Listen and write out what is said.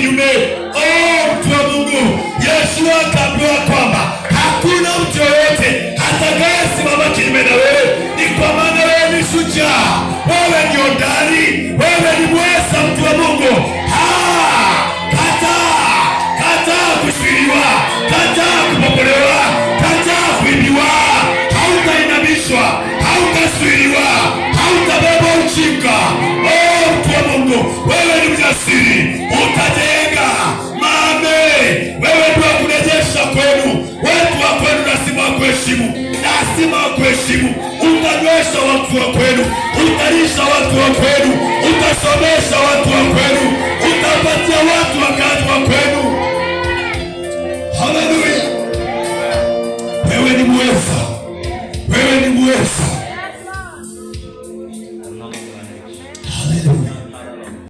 kinyume. Mtu wa Mungu, Yoshua akaambiwa kwamba hakuna mtu yoyote atakayesimama kinyume na wewe, ni kwa maana wewe ni shujaa, wewe ni hodari, wewe ni mweza. Mtu wa Mungu,